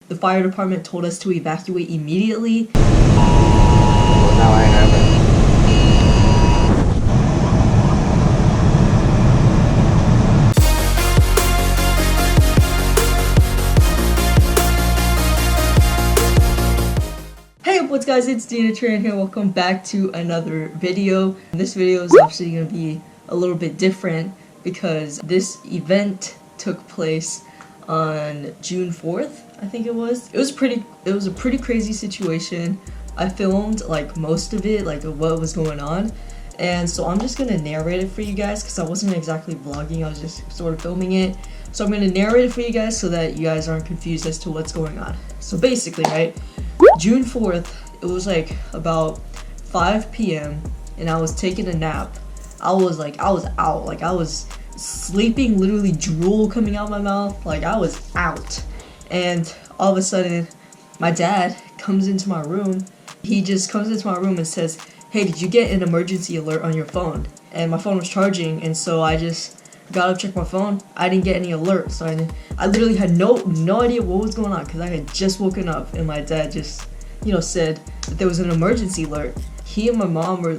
the fire department told us to evacuate immediately. Well, now I have it. Hey, what's guys, it's Dina Tran here. Welcome back to another video. This video is actually going to be a little bit different because this event took place on June 4th, I think it was. It was a pretty crazy situation. I filmed like most of it, like what was going on. And so I'm just going to narrate it for you guys because I wasn't exactly vlogging, I was just sort of filming it. So I'm going to narrate it for you guys so that you guys aren't confused as to what's going on. So basically, right, June 4th, it was like about 5 p.m. and I was taking a nap. I was out, like I was sleeping, literally drool coming out my mouth, like I was out. And all of a sudden, my dad comes into my room. He just comes into my room and says, "Hey, did you get an emergency alert on your phone?" And my phone was charging, and so I just got up, checked my phone. I didn't get any alert, so I literally had no idea what was going on because I had just woken up, and my dad just, said that there was an emergency alert. He and my mom were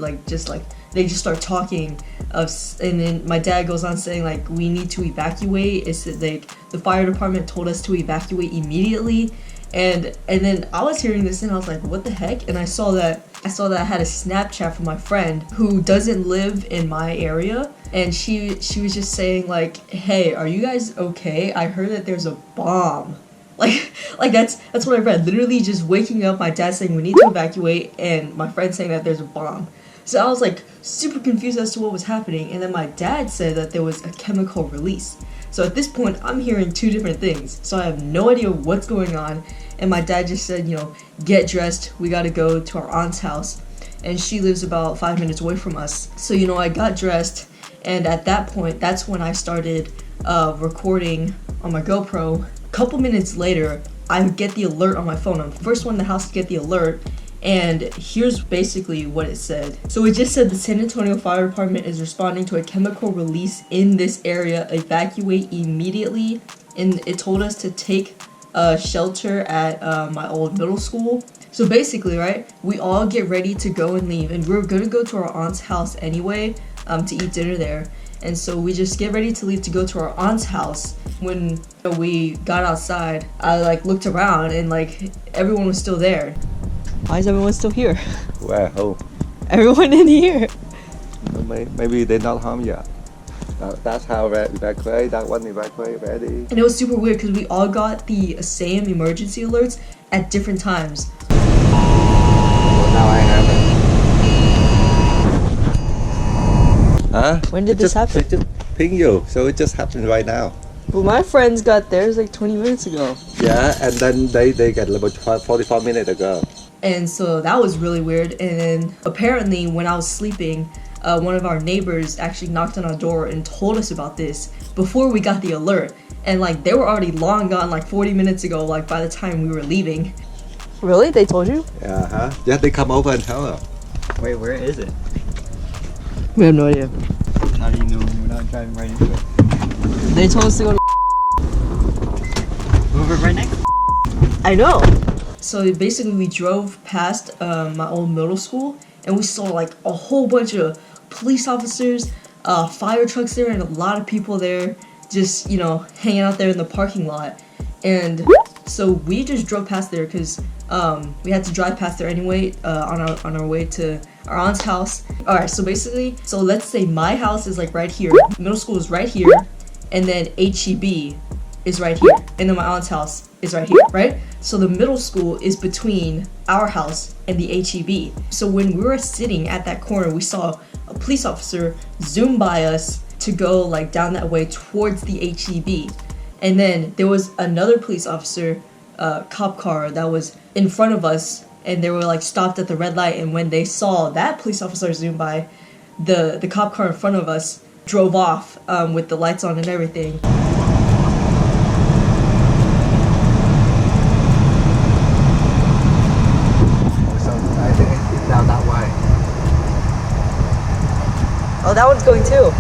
they just start talking, and then my dad goes on saying like, we need to evacuate. It's like the fire department told us to evacuate immediately, and then I was hearing this and I was like, what the heck? And I saw that I had a Snapchat from my friend who doesn't live in my area, and she was just saying like, hey, are you guys okay? I heard that there's a bomb. Like that's what I read. Literally just waking up, my dad saying we need to evacuate, and my friend saying that there's a bomb. So I was like super confused as to what was happening, and then my dad said that there was a chemical release. So at this point, I'm hearing two different things. So I have no idea what's going on, and my dad just said, get dressed, we gotta go to our aunt's house, and she lives about 5 minutes away from us. So I got dressed, and at that point, that's when I started recording on my GoPro. A couple minutes later, I get the alert on my phone. I'm the first one in the house to get the alert, and here's basically what it said. So it just said the San Antonio Fire Department is responding to a chemical release in this area. Evacuate immediately. And it told us to take shelter at my old middle school. So basically, right, we all get ready to go and leave, and we're gonna go to our aunt's house anyway to eat dinner there. And so we just get ready to leave to go to our aunt's house. When we got outside, I looked around and everyone was still there. Why is everyone still here? Where? Oh. Everyone in here. Maybe they're not home yet. That's how evacuate. That one evacuate ready. And it was super weird because we all got the same emergency alerts at different times. Well, now I have it. Huh? When did this happen? It just ping you, so it just happened right now. Well, my friends got theirs like 20 minutes ago. Yeah, and then they got about 45 minutes ago. And so that was really weird. And then apparently when I was sleeping, one of our neighbors actually knocked on our door and told us about this before we got the alert. And they were already long gone, 40 minutes ago, by the time we were leaving. Really? They told you? Yeah, yeah, they come over and tell us. Wait, where is it? We have no idea. How do you know we're not driving right into it? They told us to go to Over right next. I know. So basically we drove past my old middle school, and we saw a whole bunch of police officers, fire trucks there, and a lot of people there just, hanging out there in the parking lot. And so we just drove past there because we had to drive past there anyway on our way to our aunt's house. Alright, so basically, let's say my house is right here, middle school is right here, and then HEB is right here, and then my aunt's house is right here, right? So the middle school is between our house and the HEB. So when we were sitting at that corner, we saw a police officer zoom by us to go down that way towards the HEB. And then there was another police officer, cop car that was in front of us, and they were stopped at the red light. And when they saw that police officer zoom by, the cop car in front of us drove off with the lights on and everything. Oh, that one's going too.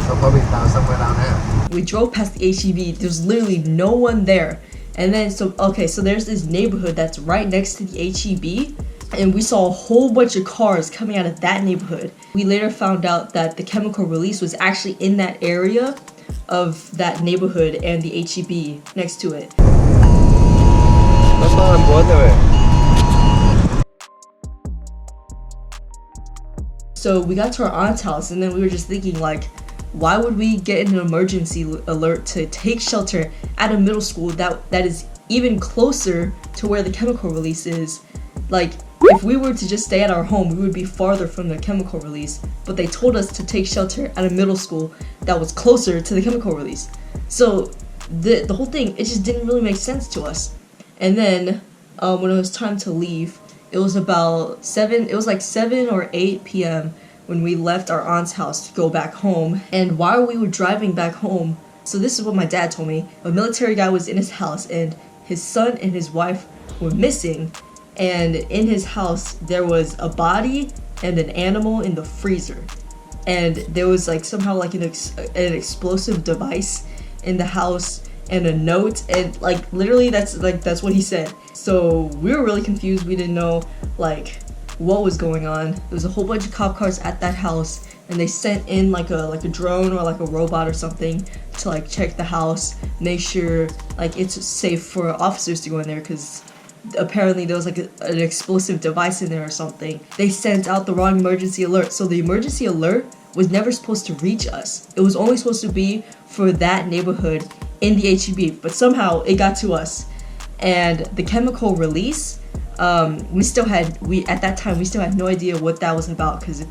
So probably down somewhere down there. we drove past the HEB. There's literally no one there. And then, so there's this neighborhood that's right next to the HEB. And we saw a whole bunch of cars coming out of that neighborhood. We later found out that the chemical release was actually in that area of that neighborhood and the HEB next to it. That's what I'm wondering. So we got to our aunt's house, and then we were just thinking, like, why would we get an emergency alert to take shelter at a middle school that is even closer to where the chemical release is? Like, if we were to just stay at our home, we would be farther from the chemical release, but they told us to take shelter at a middle school that was closer to the chemical release. So the whole thing, it just didn't really make sense to us. And then when it was time to leave, it was about 7 or 8 p.m. when we left our aunt's house to go back home. And while we were driving back home, so this is what my dad told me, a military guy was in his house and his son and his wife were missing. And in his house, there was a body and an animal in the freezer. And there was like somehow like an explosive device in the house and a note, and like literally that's what he said. So we were really confused. We didn't know like what was going on. There was a whole bunch of cop cars at that house, and they sent in like a drone or like a robot or something to like check the house, make sure like it's safe for officers to go in there, because apparently there was like an explosive device in there or something. They sent out the wrong emergency alert. So the emergency alert was never supposed to reach us. It was only supposed to be for that neighborhood in the HEB, but somehow it got to us. And the chemical release, at that time we still had no idea what that was about, because it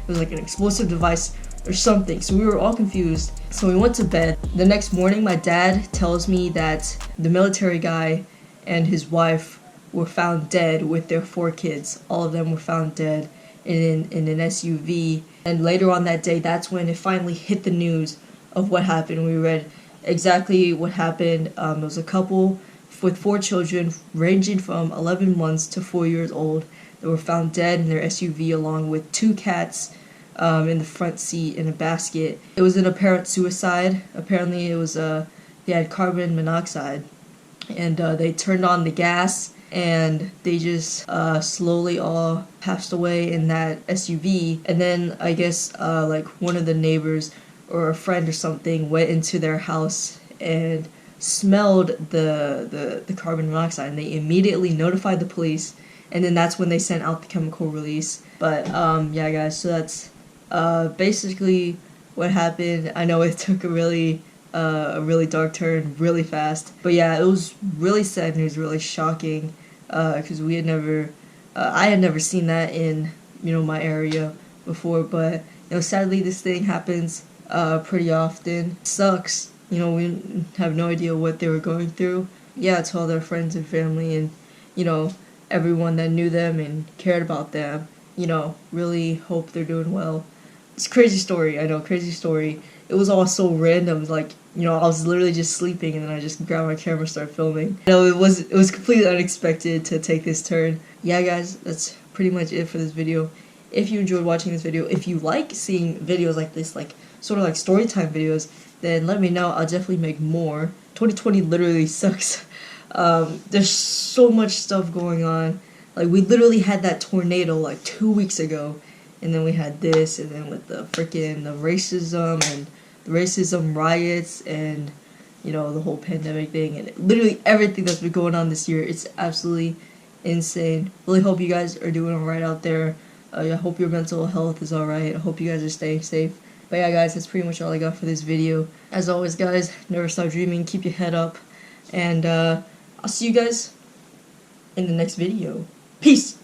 was like an explosive device or something. So we were all confused. So we went to bed. The next morning, my dad tells me that the military guy and his wife were found dead with their 4 kids. All of them were found dead in an SUV. And later on that day, that's when it finally hit the news of what happened. We read exactly what happened. It was a couple with 4 children ranging from 11 months to 4 years old that were found dead in their SUV, along with 2 cats in the front seat in a basket. It was an apparent suicide. Apparently it was they had carbon monoxide, and they turned on the gas, and they just slowly all passed away in that SUV. And then I guess like one of the neighbors or a friend or something went into their house and smelled the carbon monoxide, and they immediately notified the police, and then that's when they sent out the chemical release. But yeah guys, so that's basically what happened. I know it took a really dark turn really fast, but yeah, it was really sad and it was really shocking, because we had never I had never seen that in my area before. But sadly this thing happens pretty often. It sucks. We have no idea what they were going through. Yeah, to all their friends and family and everyone that knew them and cared about them, really hope they're doing well. It's a crazy story, I know, crazy story. It was all so random, like, I was literally just sleeping and then I just grabbed my camera and started filming. It was completely unexpected to take this turn. Yeah guys, that's pretty much it for this video. If you enjoyed watching this video, if you like seeing videos like this, like sort of like story time videos, then let me know. I'll definitely make more. 2020 literally sucks. There's so much stuff going on. Like, we literally had that tornado like 2 weeks ago, and then we had this, and then with the racism and the racism riots, and the whole pandemic thing, and literally everything that's been going on this year. It's absolutely insane. Really hope you guys are doing alright out there. I hope your mental health is alright. I hope you guys are staying safe. But yeah guys, that's pretty much all I got for this video. As always guys, never stop dreaming, keep your head up, and I'll see you guys in the next video. Peace!